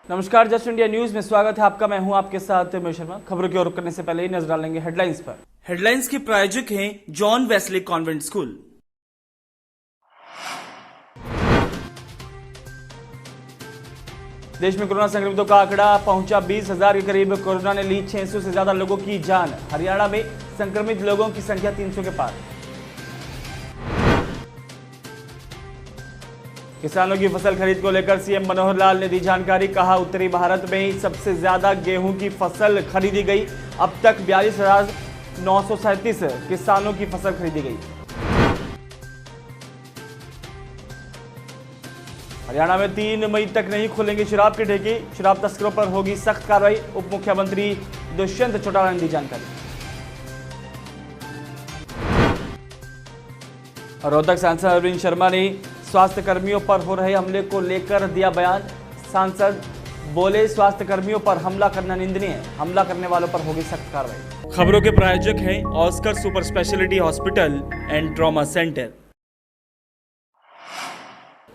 नमस्कार, just India news में स्वागत है आपका। मैं हूं आपके साथ मैं शर्मा। खबरों की ओर रुख करने से पहले ही नजर डालेंगे हेडलाइंस पर। हेडलाइंस के प्रायोजक हैं जॉन वेस्ले कॉन्वेंट स्कूल। देश में कोरोना संक्रमितों का आंकड़ा पहुंचा 20,000 के करीब। कोरोना ने ली 600 से ज्यादा लोगों की जान। हरियाणा में संक्रमित लोगों की संख्या 300 के पार। किसानों की फसल खरीद को लेकर सीएम मनोहर लाल ने दी जानकारी। कहा, उत्तरी भारत में ही सबसे ज्यादा गेहूं की फसल खरीदी गई। अब तक 42,937 किसानों की फसल खरीदी गई। हरियाणा में 3 मई तक नहीं खुलेंगे शराब के ठेके। शराब तस्करों पर होगी सख्त कार्रवाई। उप मुख्यमंत्री दुष्यंत चौटाला ने दी जानकारी। रोहतक सांसद अरविंद शर्मा ने स्वास्थ्य कर्मियों पर हो रहे हमले को लेकर दिया बयान। सांसद बोले, स्वास्थ्य कर्मियों पर हमला करना निंदनीय है। हमला करने वालों पर होगी सख्त कार्रवाई। खबरों के प्रायोजक हैं Oscar super speciality hospital and trauma centre.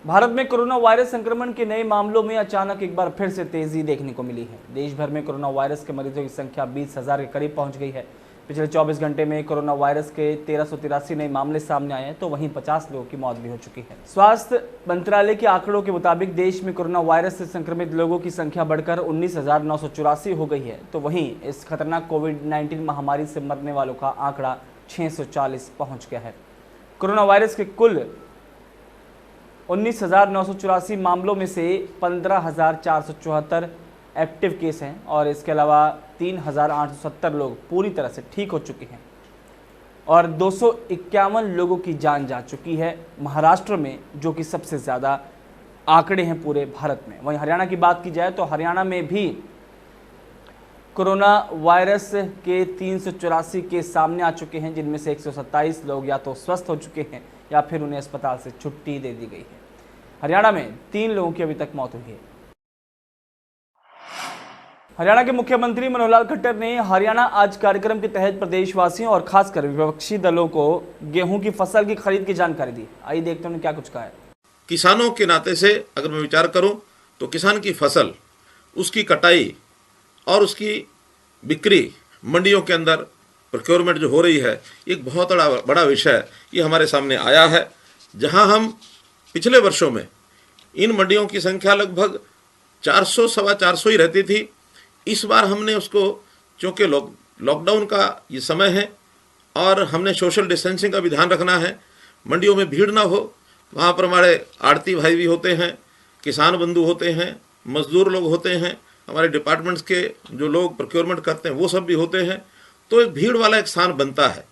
Bharat में कोरोना वायरस संक्रमण के नए मामलों में अचानक एक बार फिर से तेजी देखने को मिली है। देश भर में कोरोना वायरस के मरीजों की संख्या 20,000 के करीब पहुंच गई है। पिछले 24 घंटे में कोरोना वायरस के 1383 नए मामले सामने आए हैं, तो वहीं 50 लोगों की मौत भी हो चुकी है। स्वास्थ्य मंत्रालय के आंकड़ों के मुताबिक देश में कोरोना वायरस से संक्रमित लोगों की संख्या बढ़कर 19,984 हो गई है, तो वहीं इस खतरनाक कोविड-19 महामारी से मरने वालों का आंकड़ा 640 पहुंच गया है। कोरोना वायरस के कुल 19,984 मामलों में से 15,474 एक्टिव केस हैं और इसके अलावा 3,870 लोग पूरी तरह से ठीक हो चुके हैं और 251 लोगों की जान जा चुकी है महाराष्ट्र में, जो कि सबसे ज़्यादा आंकड़े हैं पूरे भारत में। वहीं हरियाणा की बात की जाए तो हरियाणा में भी कोरोना वायरस के 384 केस सामने आ चुके हैं, जिनमें से 127 लोग या तो स्वस्थ हो चुके हैं या फिर उन्हें अस्पताल से छुट्टी दे दी गई है। हरियाणा में 3 लोगों की अभी तक मौत हुई है। हरियाणा के मुख्यमंत्री मनोहर लाल खट्टर ने हरियाणा आज कार्यक्रम के तहत प्रदेशवासियों और खासकर विपक्षी दलों को गेहूं की फसल की खरीद की जानकारी दी। आइए देखते हैं उन्होंने क्या कुछ कहा है। किसानों के नाते से अगर मैं विचार करूं तो किसान की फसल, उसकी कटाई और उसकी बिक्री मंडियों के अंदर प्रोक्योरमेंट जो हो रही है, एक बहुत बड़ा विषय ये हमारे सामने आया है। जहां हम पिछले वर्षों में इन मंडियों की संख्या लगभग 400 सवा 400 ही रहती थी। इस बार हमने उसको, चूँकि लॉकडाउन का ये समय है और हमने सोशल डिस्टेंसिंग का भी ध्यान रखना है, मंडियों में भीड़ ना हो। वहाँ पर हमारे आड़ती भाई भी होते हैं, किसान बंधु होते हैं, मजदूर लोग होते हैं, हमारे डिपार्टमेंट्स के जो लोग प्रोक्योरमेंट करते हैं वो सब भी होते हैं। तो एक भीड़ वाला एक स्थान बनता है।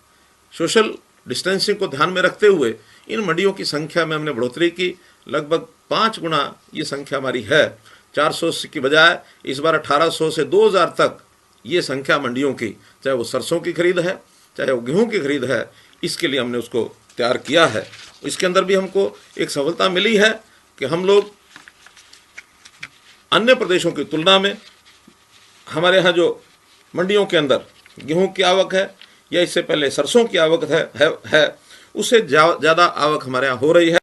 सोशल डिस्टेंसिंग को ध्यान में रखते हुए इन मंडियों की संख्या में हमने बढ़ोतरी की। लगभग 5 गुना ये संख्या हमारी है। 400 की बजाय इस बार 1800 से 2000 तक ये संख्या मंडियों की, चाहे वो सरसों की खरीद है, चाहे वो गेहूं की खरीद है, इसके लिए हमने उसको तैयार किया है। इसके अंदर भी हमको एक सफलता मिली है कि हम लोग अन्य प्रदेशों की तुलना में हमारे यहाँ जो मंडियों के अंदर गेहूं की आवक है या इससे पहले सरसों की आवक है उससे ज़्यादा आवक हमारे यहाँ हो रही है।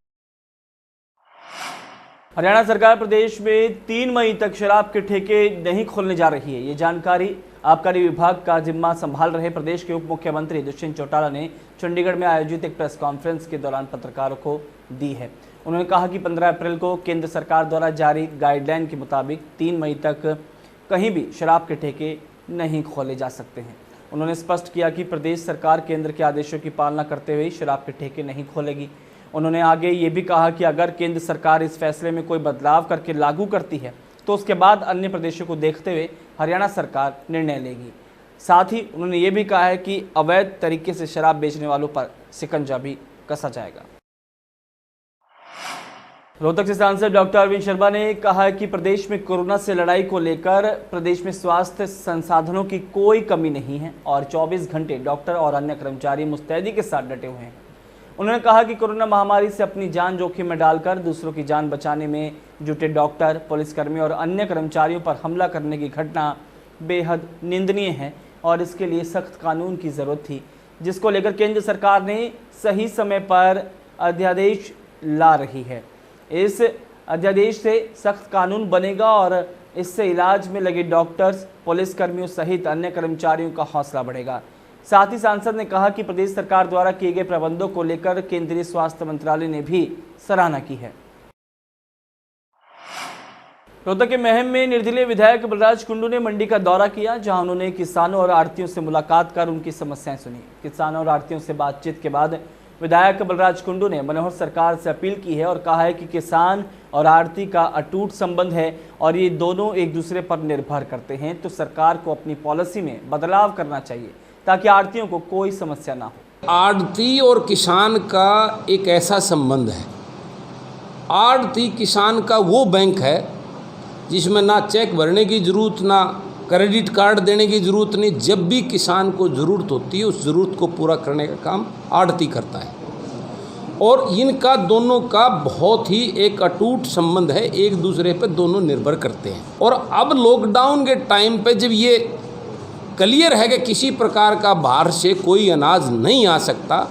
हरियाणा सरकार प्रदेश में 3 मई तक शराब के ठेके नहीं खोलने जा रही है। ये जानकारी आबकारी विभाग का जिम्मा संभाल रहे प्रदेश के उप मुख्यमंत्री दुष्यंत चौटाला ने चंडीगढ़ में आयोजित एक प्रेस कॉन्फ्रेंस के दौरान पत्रकारों को दी है। उन्होंने कहा कि 15 अप्रैल को केंद्र सरकार द्वारा जारी गाइडलाइन के मुताबिक 3 मई तक कहीं भी शराब के ठेके नहीं खोले जा सकते हैं। उन्होंने स्पष्ट किया कि प्रदेश सरकार केंद्र के आदेशों की पालना करते हुए शराब के ठेके नहीं खोलेगी। उन्होंने आगे ये भी कहा कि अगर केंद्र सरकार इस फैसले में कोई बदलाव करके लागू करती है तो उसके बाद अन्य प्रदेशों को देखते हुए हरियाणा सरकार निर्णय लेगी। साथ ही उन्होंने ये भी कहा है कि अवैध तरीके से शराब बेचने वालों पर शिकंजा भी कसा जाएगा। रोहतक से सांसद डॉक्टर अरविंद शर्मा ने कहा है कि प्रदेश में कोरोना से लड़ाई को लेकर प्रदेश में स्वास्थ्य संसाधनों की कोई कमी नहीं है और 24 घंटे डॉक्टर और अन्य कर्मचारी मुस्तैदी के साथ डटे हुए हैं। उन्होंने कहा कि कोरोना महामारी से अपनी जान जोखिम में डालकर दूसरों की जान बचाने में जुटे डॉक्टर, पुलिसकर्मी और अन्य कर्मचारियों पर हमला करने की घटना बेहद निंदनीय है और इसके लिए सख्त कानून की ज़रूरत थी, जिसको लेकर केंद्र सरकार ने सही समय पर अध्यादेश ला रही है। इस अध्यादेश से सख्त कानून बनेगा और इससे इलाज में लगे डॉक्टर्स, पुलिसकर्मियों सहित अन्य कर्मचारियों का हौसला बढ़ेगा। साथ ही सांसद ने कहा कि प्रदेश सरकार द्वारा किए गए प्रबंधों को लेकर केंद्रीय स्वास्थ्य मंत्रालय ने भी सराहना की है। रोहतक के महम में निर्दलीय विधायक बलराज कुंडू ने मंडी का दौरा किया, जहां उन्होंने किसानों और आढ़तियों से मुलाकात कर उनकी समस्याएं सुनी। किसानों और आढ़तियों से बातचीत के बाद विधायक बलराज कुंडू ने मनोहर सरकार से अपील की है और कहा है कि किसान और आढ़ती का अटूट संबंध है और ये दोनों एक दूसरे पर निर्भर करते हैं, तो सरकार को अपनी पॉलिसी में बदलाव करना चाहिए ताकि आढ़तियों को कोई समस्या ना हो। आढ़ती और किसान का एक ऐसा संबंध है, आढ़ती किसान का वो बैंक है जिसमें ना चेक भरने की ज़रूरत, ना क्रेडिट कार्ड देने की ज़रूरत नहीं। जब भी किसान को ज़रूरत होती है, उस ज़रूरत को पूरा करने का काम आढ़ती करता है और इनका दोनों का बहुत ही एक अटूट संबंध है, एक दूसरे पर दोनों निर्भर करते हैं। और अब लॉकडाउन के टाइम पे जब ये क्लियर है कि किसी प्रकार का बाहर से कोई अनाज नहीं आ सकता,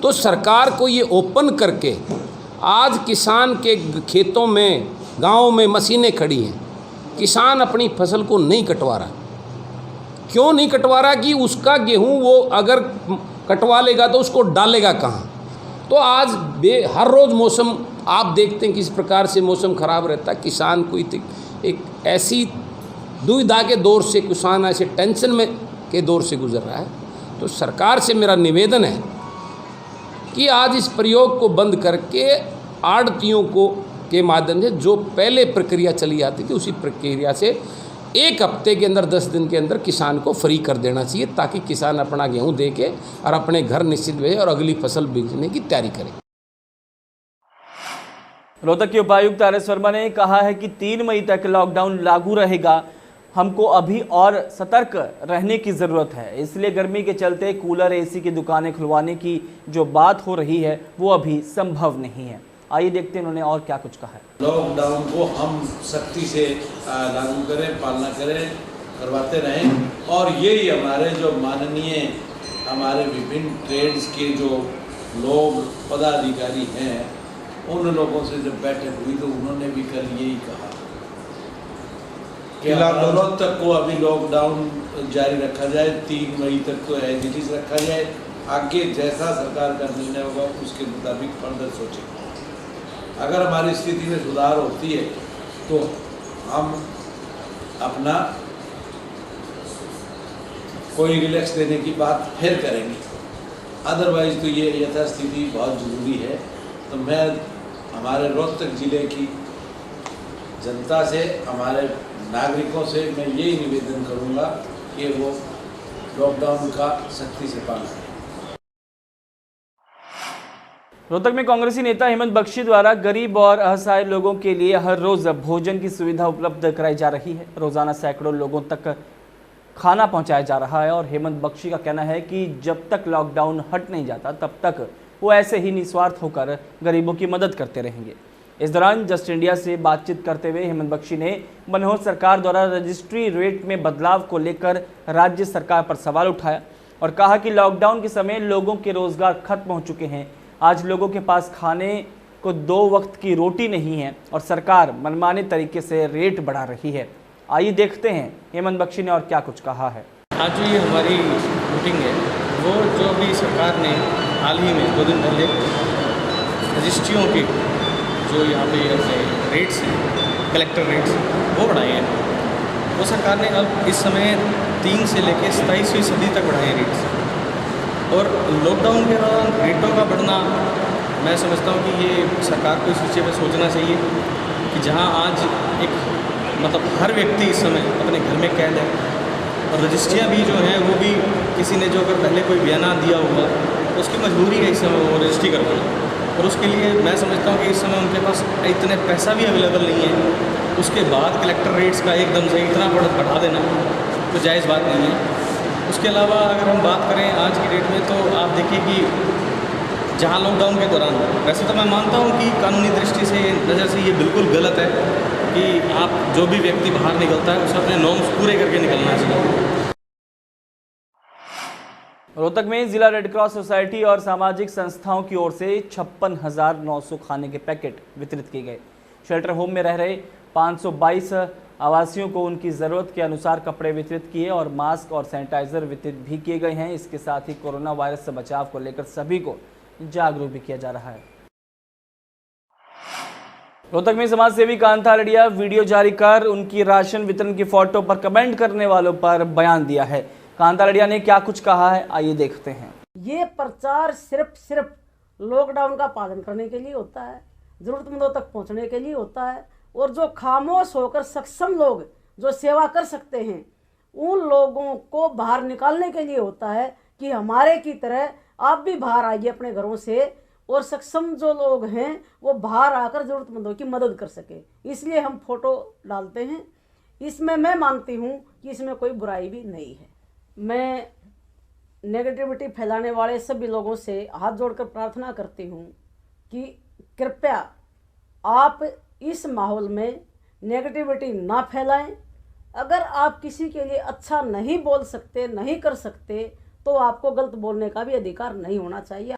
तो सरकार को ये ओपन करके आज किसान के खेतों में, गाँव में मशीनें खड़ी हैं, किसान अपनी फसल को नहीं कटवा रहा। क्यों नहीं कटवा रहा? कि उसका गेहूं वो अगर कटवा लेगा तो उसको डालेगा कहाँ? तो आज हर रोज़ मौसम आप देखते हैं किस प्रकार से मौसम ख़राब रहता है। किसान को एक ऐसी दुविधा के दौर से, किसान ऐसे टेंशन में के दौर से गुजर रहा है। तो सरकार से मेरा निवेदन है कि आज इस प्रयोग को बंद करके आढ़तियों को के माध्यम से जो पहले प्रक्रिया चली आती थी, उसी प्रक्रिया से 1 हफ्ते के अंदर, 10 दिन के अंदर किसान को फ्री कर देना चाहिए, ताकि किसान अपना गेहूं दे के और अपने घर निश्चित भेजे और अगली फसल बीजने की तैयारी करे। रोहतक के उपायुक्त आर एस वर्मा ने कहा है कि 3 मई तक लॉकडाउन लागू रहेगा। हमको अभी और सतर्क रहने की ज़रूरत है, इसलिए गर्मी के चलते कूलर, एसी की दुकानें खुलवाने की जो बात हो रही है वो अभी संभव नहीं है। आइए देखते हैं उन्होंने और क्या कुछ कहा है। लॉकडाउन को हम सख्ती से लागू करें, पालना करें, करवाते रहें और यही हमारे जो माननीय हमारे विभिन्न ट्रेड्स के जो लोग पदाधिकारी हैं, उन लोगों से जब बैठक हुई तो उन्होंने भी कल यही कहा कि रोहतक को अभी लॉकडाउन जारी रखा जाए, 3 मई तक तो एज इट इज रखा जाए। आगे जैसा सरकार का निर्णय होगा उसके मुताबिक फर्दर सोचेंगे। अगर हमारी स्थिति में सुधार होती है तो हम अपना कोई रिलैक्स देने की बात फिर करेंगे, अदरवाइज तो ये यथास्थिति बहुत ज़रूरी है। तो मैं हमारे रोहतक ज़िले की जनता से, हमारे नागरिकों से मैं यही निवेदन करूंगा कि वो लॉकडाउन का सख्ती से पालन करें। रोहतक में कांग्रेसी नेता हेमंत बख्शी द्वारा गरीब और असहाय लोगों के लिए हर रोज भोजन की सुविधा उपलब्ध कराई जा रही है। रोजाना सैकड़ों लोगों तक खाना पहुंचाया जा रहा है और हेमंत बख्शी का कहना है कि जब तक लॉकडाउन हट नहीं जाता तब तक वो ऐसे ही निस्वार्थ होकर गरीबों की मदद करते रहेंगे। इस दौरान जस्ट इंडिया से बातचीत करते हुए हेमंत बख्शी ने मनोहर सरकार द्वारा रजिस्ट्री रेट में बदलाव को लेकर राज्य सरकार पर सवाल उठाया और कहा कि लॉकडाउन के समय लोगों के रोजगार खत्म हो चुके हैं। आज लोगों के पास खाने को 2 वक्त की रोटी नहीं है और सरकार मनमाने तरीके से रेट बढ़ा रही है। आइए देखते हैं हेमंत बख्शी ने और क्या कुछ कहा है। आज जो ये हमारी मीटिंग है वो जो अभी सरकार ने हाल ही में 2 दिन पहले रजिस्ट्रियों के जो यहाँ पे रेट्स हैं, कलेक्टर रेट्स, वो बढ़ाए हैं। वो सरकार ने अब इस समय 3 से लेकर 27वीं सदी तक बढ़ाए रेट्स। और लॉकडाउन के दौरान रेटों का बढ़ना, मैं समझता हूँ कि ये सरकार को इस विषय पर सोचना चाहिए कि जहाँ आज एक मतलब हर व्यक्ति इस समय अपने घर में कैद है और रजिस्ट्रियाँ भी जो हैं वो भी किसी ने जो अगर पहले कोई बयाना दिया होगा तो उसकी मजबूरी है इस समय वो रजिस्ट्री करवाना। और उसके लिए मैं समझता हूँ कि इस समय उनके पास इतने पैसा भी अवेलेबल नहीं है। उसके बाद कलेक्टर रेट्स का एकदम से इतना बढ़ा देना तो जायज़ बात नहीं है। उसके अलावा अगर हम बात करें आज की डेट में तो आप देखिए कि जहाँ लॉकडाउन के दौरान, वैसे तो मैं मानता हूँ कि कानूनी दृष्टि से, नज़र से ये बिल्कुल गलत है कि आप जो भी व्यक्ति बाहर निकलता है उसे अपने नॉर्म्स पूरे करके निकलना चाहिए। रोहतक में जिला रेड क्रॉस सोसाइटी और सामाजिक संस्थाओं की ओर से 56,900 खाने के पैकेट वितरित किए गए। शेल्टर होम में रह रहे 522 आवासियों को उनकी ज़रूरत के अनुसार कपड़े वितरित किए और मास्क और सैनिटाइजर वितरित भी किए गए हैं। इसके साथ ही कोरोना वायरस से बचाव को लेकर सभी को जागरूक भी किया जा रहा है। रोहतक में समाज सेवी कांता लड़िया वीडियो जारी कर उनकी राशन वितरण की फोटो पर कमेंट करने वालों पर बयान दिया है। कांता लड़िया ने क्या कुछ कहा है, आइए देखते हैं। ये प्रचार सिर्फ लॉकडाउन का पालन करने के लिए होता है, जरूरतमंदों तक पहुंचने के लिए होता है, और जो खामोश होकर सक्षम लोग जो सेवा कर सकते हैं उन लोगों को बाहर निकालने के लिए होता है कि हमारे की तरह आप भी बाहर आइए अपने घरों से, और सक्षम जो लोग हैं वो बाहर आकर ज़रूरतमंदों की मदद कर सके। इसलिए हम फोटो डालते हैं। इसमें मैं मानती हूँ कि इसमें कोई बुराई भी नहीं है। मैं नेगेटिविटी फैलाने वाले सभी लोगों से हाथ जोड़कर प्रार्थना करती हूँ कि कृपया आप इस माहौल में नेगेटिविटी ना फैलाएं। अगर आप किसी के लिए अच्छा नहीं बोल सकते, नहीं कर सकते, तो आपको गलत बोलने का भी अधिकार नहीं होना चाहिए।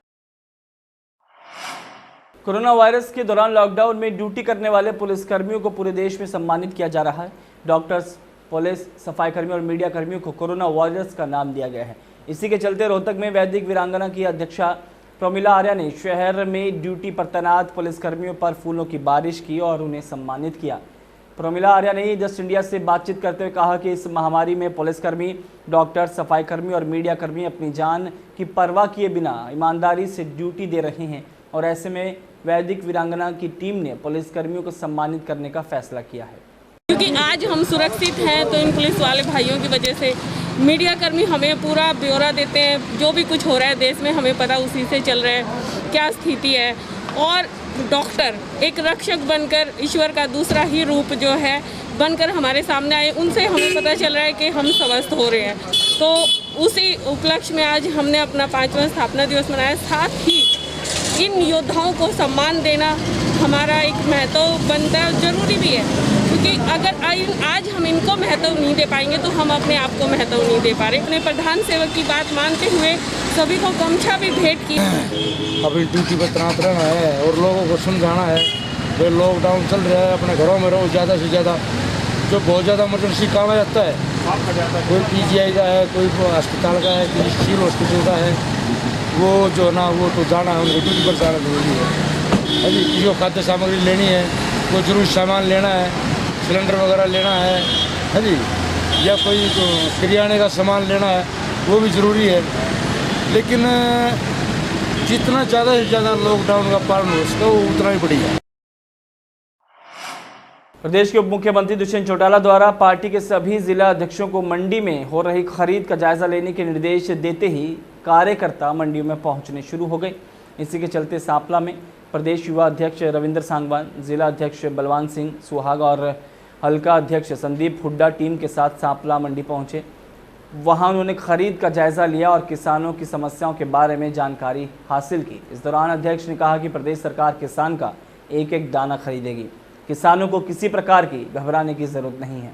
कोरोना वायरस के दौरान लॉकडाउन में ड्यूटी करने वाले पुलिसकर्मियों को पूरे देश में सम्मानित किया जा रहा है। डॉक्टर्स, पुलिस, सफाई कर्मियों और मीडिया कर्मियों को कोरोना वॉरियर्स का नाम दिया गया है। इसी के चलते रोहतक में वैदिक वीरांगना की अध्यक्षा प्रमिला आर्या ने शहर में ड्यूटी पर तैनात पुलिसकर्मियों पर फूलों की बारिश की और उन्हें सम्मानित किया। प्रमिला आर्या ने जस्ट इंडिया से बातचीत करते हुए कहा कि इस महामारी में पुलिसकर्मी, डॉक्टर, सफाई कर्मी और मीडिया कर्मी अपनी जान की परवाह किए बिना ईमानदारी से ड्यूटी दे रहे हैं और ऐसे में वैदिक वीरांगना की टीम ने पुलिसकर्मियों को सम्मानित करने का फैसला किया है। क्योंकि आज हम सुरक्षित हैं तो इन पुलिस वाले भाइयों की वजह से। मीडिया कर्मी हमें पूरा ब्यौरा देते हैं, जो भी कुछ हो रहा है देश में हमें पता उसी से चल रहा है क्या स्थिति है। और डॉक्टर एक रक्षक बनकर, ईश्वर का दूसरा ही रूप जो है बनकर हमारे सामने आए, उनसे हमें पता चल रहा है कि हम स्वस्थ हो रहे हैं। तो उसी उपलक्ष्य में आज हमने अपना 5वां स्थापना दिवस मनाया। साथ ही इन योद्धाओं को सम्मान देना हमारा एक महत्व बनता है, जरूरी भी है, क्योंकि अगर आज हम इनको महत्व नहीं दे पाएंगे तो हम अपने आप को महत्व नहीं दे पा रहे। अपने प्रधान सेवक की बात मानते हुए सभी को गमछा भी भेंट की। अभी ड्यूटी पर तैनात रहना है और लोगों को समझाना है जो लॉकडाउन चल रहा है अपने घरों में रहो ज़्यादा से ज़्यादा। जो बहुत ज़्यादा इमरजेंसी काम आ जाता है, कोई PGI का है, कोई अस्पताल का है, कोई सिविल हॉस्पिटल का है, वो जो ना वो तो जाना है, उनको ड्यूटी पर जाना जरूरी है। अभी किसी को खाद्य सामग्री लेनी है, कोई जरूरी सामान लेना है, सिलेंडर वगैरह लेना है जी, या कोई तो किराने का सामान लेना है, वो भी ज़रूरी है। लेकिन जितना ज़्यादा से ज़्यादा लॉकडाउन का पालन हो सके वो उतना ही बढ़िया। प्रदेश के उप मुख्यमंत्री दुष्यंत चौटाला द्वारा पार्टी के सभी जिला अध्यक्षों को मंडी में हो रही खरीद का जायजा लेने के निर्देश देते ही कार्यकर्ता मंडियों में पहुंचने शुरू हो गए। इसी के चलते सांपला में प्रदेश युवा अध्यक्ष रविंद्र सांगवान, जिला अध्यक्ष बलवान सिंह सुहाग और हल्का अध्यक्ष संदीप हुड्डा टीम के साथ सांपला मंडी पहुंचे। वहां उन्होंने खरीद का जायजा लिया और किसानों की समस्याओं के बारे में जानकारी हासिल की। इस दौरान अध्यक्ष ने कहा कि प्रदेश सरकार किसान का एक एक दाना खरीदेगी, किसानों को किसी प्रकार की घबराने की जरूरत नहीं है।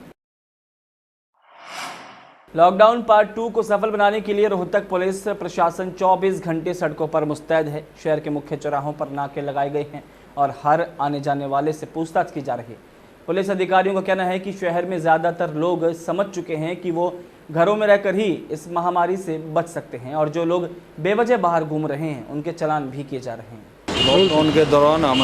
लॉकडाउन पार्ट 2 को सफल बनाने के लिए रोहतक पुलिस प्रशासन 24 घंटे सड़कों पर मुस्तैद है। शहर के मुख्य चौराहों पर नाके लगाए गए हैं और हर आने जाने वाले से पूछताछ की जा रही है। पुलिस अधिकारियों का कहना है कि शहर में ज़्यादातर लोग समझ चुके हैं कि वो घरों में रहकर ही इस महामारी से बच सकते हैं और जो लोग बेवजह बाहर घूम रहे हैं उनके चालान भी किए जा रहे हैं। लॉकडाउन के दौरान हम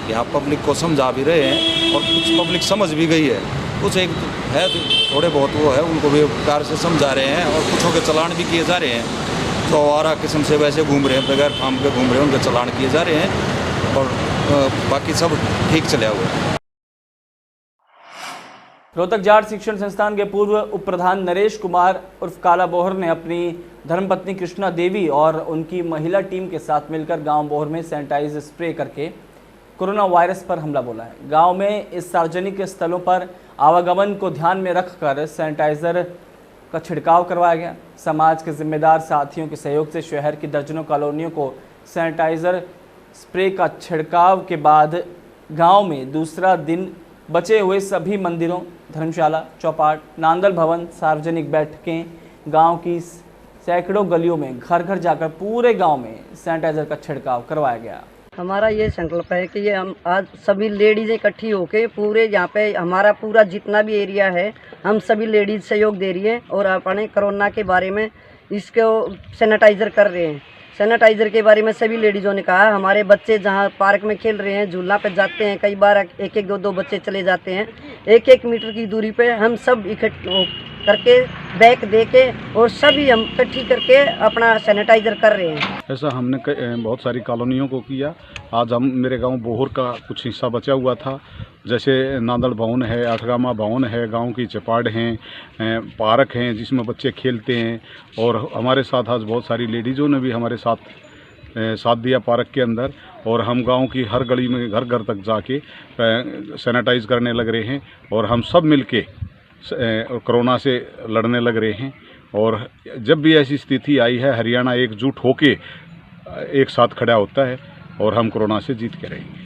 यहाँ पब्लिक को समझा भी रहे हैं और कुछ पब्लिक समझ भी गई है, कुछ एक है थोड़े बहुत वो है उनको भी प्यार से समझा रहे हैं और कुछों के चालान भी किए जा रहे हैं। जो आवारा किस्म से वैसे घूम रहे हैं, बगैर काम के घूम रहे हैं, उनके चालान किए जा रहे हैं और बाकी सब ठीक चले हुए हैं। रोहतक जाट शिक्षण संस्थान के पूर्व उप प्रधान नरेश कुमार उर्फ काला बोहर ने अपनी धर्मपत्नी कृष्णा देवी और उनकी महिला टीम के साथ मिलकर गांव बोहर में सैनिटाइज स्प्रे करके कोरोना वायरस पर हमला बोला है। गांव में इस सार्वजनिक स्थलों पर आवागमन को ध्यान में रखकर सैनिटाइजर का छिड़काव करवाया गया। समाज के जिम्मेदार साथियों के सहयोग से शहर की दर्जनों कॉलोनियों को सैनिटाइजर स्प्रे का छिड़काव के बाद गाँव में दूसरा दिन बचे हुए सभी मंदिरों, धर्मशाला, चौपाट, नांदल भवन, सार्वजनिक बैठकें, गांव की सैकड़ों गलियों में घर घर जाकर पूरे गांव में सैनिटाइजर का छिड़काव करवाया गया। हमारा ये संकल्प है कि ये हम आज सभी लेडीज़ इकट्ठी होके पूरे यहाँ पे हमारा पूरा जितना भी एरिया है हम सभी लेडीज़ सहयोग दे रही हैं और अपने कोरोना के बारे में इसको सैनिटाइज़र कर रहे हैं। सैनिटाइज़र के बारे में सभी लेडीज़ों ने कहा। हमारे बच्चे जहाँ पार्क में खेल रहे हैं, झूला पे जाते हैं, कई बार एक एक दो बच्चे चले जाते हैं। 1-1 मीटर की दूरी पे हम सब इकट्ठे करके बैग दे के और सभी हम इकट्ठी करके अपना सैनिटाइज़र कर रहे हैं। ऐसा हमने बहुत सारी कॉलोनियों को किया। आज हम मेरे गांव बोहर का कुछ हिस्सा बचा हुआ था, जैसे नांदड़ भवन है, अठगामा भवन है, गांव की चपाड़ हैं, पार्क हैं जिसमें बच्चे खेलते हैं। और हमारे साथ आज बहुत सारी लेडीज़ों ने भी हमारे साथ दिया पार्क के अंदर। और हम गांव की हर गली में घर घर तक जाके सैनिटाइज़ करने लग रहे हैं और हम सब मिलके कोरोना से लड़ने लग रहे हैं। और जब भी ऐसी स्थिति आई है, हरियाणा एकजुट होके एक साथ खड़ा होता है और हम कोरोना से जीत के रहेंगे।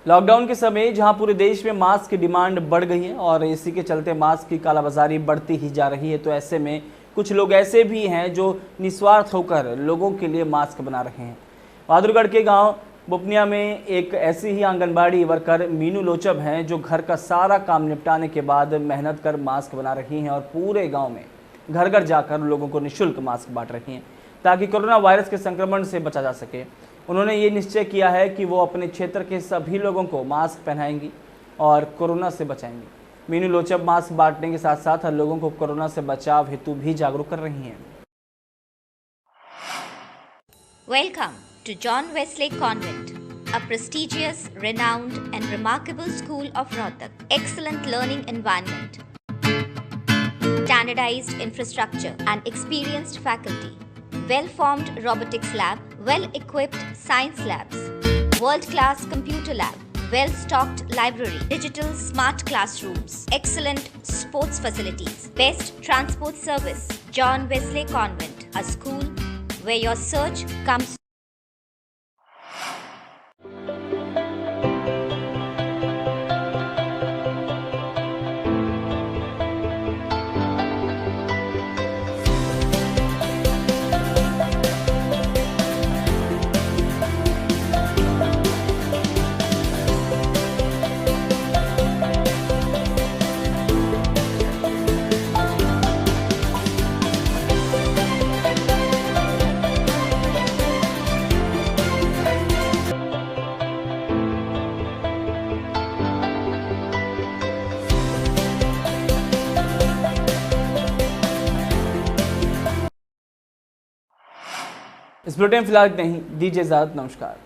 लॉकडाउन के समय जहां पूरे देश में मास्क की डिमांड बढ़ गई है और इसी के चलते मास्क की कालाबाजारी बढ़ती ही जा रही है, तो ऐसे में कुछ लोग ऐसे भी हैं जो निस्वार्थ होकर लोगों के लिए मास्क बना रहे हैं। बहादुरगढ़ के गांव बुपनिया में एक ऐसी ही आंगनबाड़ी वर्कर मीनू लोचब हैं जो घर का सारा काम निपटाने के बाद मेहनत कर मास्क बना रही हैं और पूरे गांव में घर घर जाकर लोगों को निःशुल्क मास्क बांट रही हैं ताकि कोरोना वायरस के संक्रमण से बचा जा सके। उन्होंने ये निश्चय किया है कि वो अपने क्षेत्र के सभी लोगों को मास्क पहनाएंगी और कोरोना से बचाएंगी। मीनू लोचब मास्क बांटने के साथ साथ लोगों को कोरोना से बचाव हेतु भी जागरूक कर रही हैं। Welcome to John Wesley Convent, a prestigious, renowned and remarkable school of Rohtak. Excellent learning environment, standardized infrastructure and experienced faculty, well-formed robotics lab, well-equipped science labs, world-class computer lab, well-stocked library, digital smart classrooms, excellent sports facilities, best transport service. John Wesley Convent, a school where your search comes. इस bulletin फिलहाल नहीं, दीजिए इजाजत, नमस्कार।